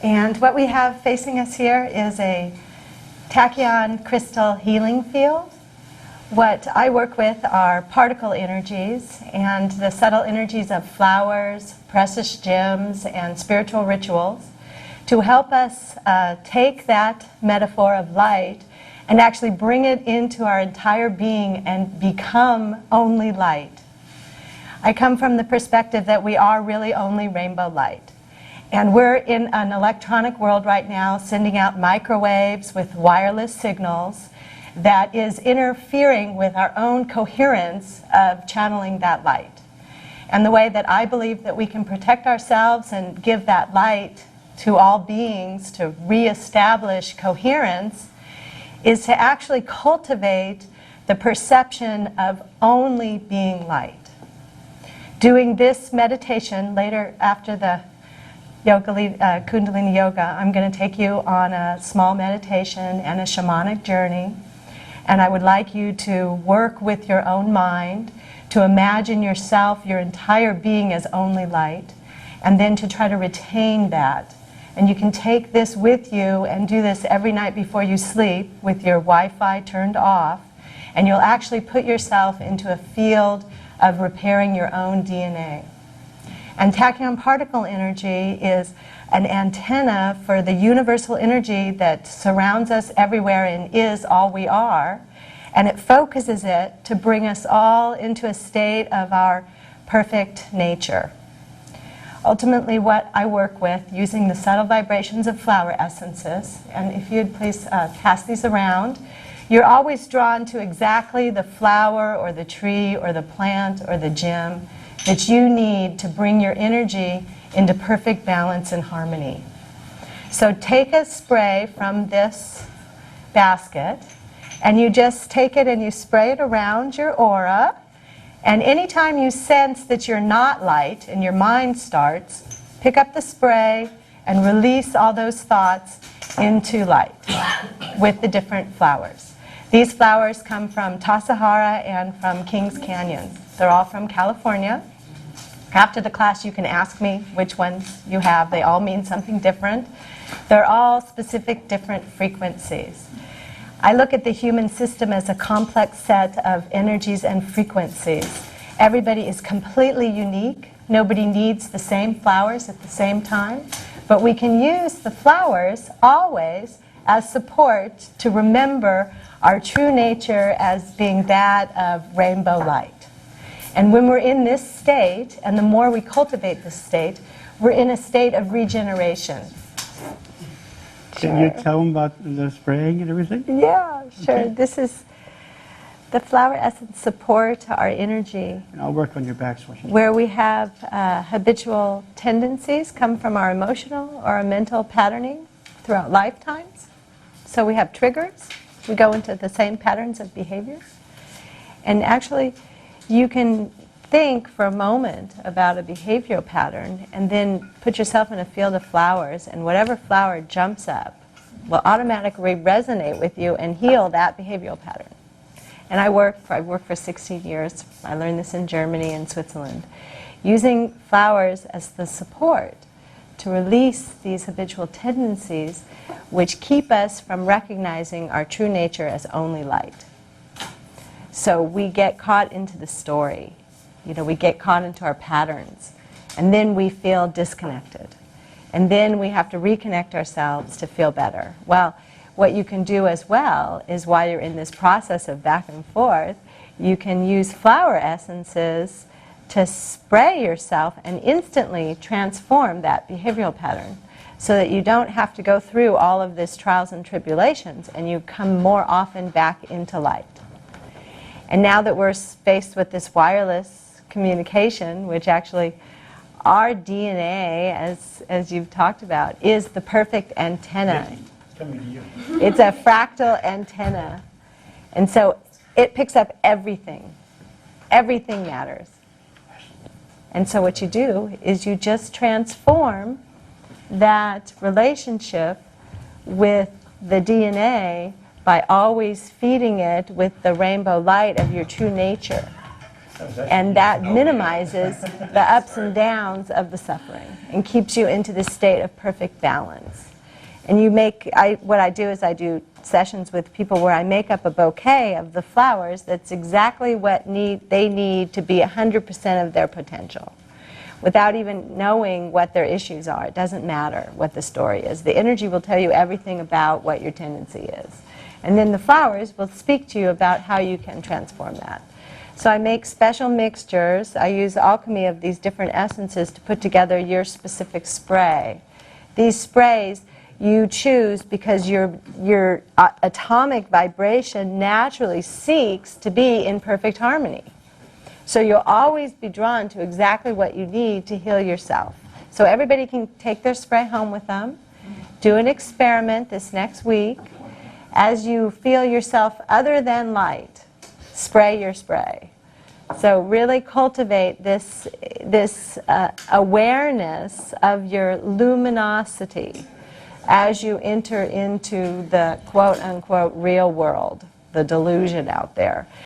And what we have facing us here is a tachyon crystal healing field. What I work with are particle energies and the subtle energies of flowers, precious gems, and spiritual rituals to help us take that metaphor of light and actually bring it into our entire being and become only light. I come from the perspective that we are really only rainbow light. And we're in an electronic world right now sending out microwaves with wireless signals that is interfering with our own coherence of channeling that light. And the way that I believe that we can protect ourselves and give that light to all beings to reestablish coherence is to actually cultivate the perception of only being light. Doing this meditation later after the Kundalini Yoga, I'm going to take you on a small meditation and a shamanic journey. And I would like you to work with your own mind, to imagine yourself, your entire being as only light, and then to try to retain that. And you can take this with you and do this every night before you sleep with your Wi-Fi turned off. And you'll actually put yourself into a field of repairing your own DNA. And tachyon particle energy is an antenna for the universal energy that surrounds us everywhere and is all we are. And it focuses it to bring us all into a state of our perfect nature. Ultimately, what I work with using the subtle vibrations of flower essences, and if you'd please pass these around, you're always drawn to exactly the flower or the tree or the plant or the gem that you need to bring your energy into perfect balance and harmony. So take a spray from this basket, and you just take it and you spray it around your aura. And anytime you sense that you're not light and your mind starts, pick up the spray and release all those thoughts into light with the different flowers. These flowers come from Tassajara and from Kings Canyon. They're all from California. After the class, you can ask me which ones you have. They all mean something different. They're all specific different frequencies. I look at the human system as a complex set of energies and frequencies. Everybody is completely unique. Nobody needs the same flowers at the same time. But we can use the flowers always as support to remember our true nature as being that of rainbow light. And when we're in this state, and the more we cultivate this state, we're in a state of regeneration. Can you tell them about the spraying and everything? Yeah, sure. Okay. This is the flower essence support our energy. And I'll work on your back switch. Where we have habitual tendencies come from our emotional or our mental patterning throughout lifetimes. So we have triggers. We go into the same patterns of behavior. And actually, you can think for a moment about a behavioral pattern and then put yourself in a field of flowers, and whatever flower jumps up will automatically resonate with you and heal that behavioral pattern. And I worked for 16 years. I learned this in Germany and Switzerland, using flowers as the support to release these habitual tendencies which keep us from recognizing our true nature as only light. So we get caught into the story. You know, we get caught into our patterns, and then we feel disconnected. And then we have to reconnect ourselves to feel better. Well, what you can do as well is while you're in this process of back and forth, you can use flower essences to spray yourself and instantly transform that behavioral pattern so that you don't have to go through all of this trials and tribulations, and you come more often back into light. And now that we're faced with this wireless communication, which actually our DNA, as you've talked about, is the perfect antenna. It's coming to you. It's a fractal antenna. And so it picks up everything. Everything matters. And so what you do is you just transform that relationship with the DNA by always feeding it with the rainbow light of your true nature. And that minimizes the ups and downs of the suffering and keeps you into this state of perfect balance. And you make, what I do is I do sessions with people where I make up a bouquet of the flowers that's exactly what they need to be 100% of their potential, without even knowing what their issues are. It doesn't matter what the story is. The energy will tell you everything about what your tendency is. And then the flowers will speak to you about how you can transform that. So I make special mixtures. I use alchemy of these different essences to put together your specific spray. These sprays you choose because your atomic vibration naturally seeks to be in perfect harmony. So you'll always be drawn to exactly what you need to heal yourself. So everybody can take their spray home with them. Do an experiment this next week. As you feel yourself other than light, spray your spray. So really cultivate this awareness of your luminosity as you enter into the quote-unquote real world, the delusion out there.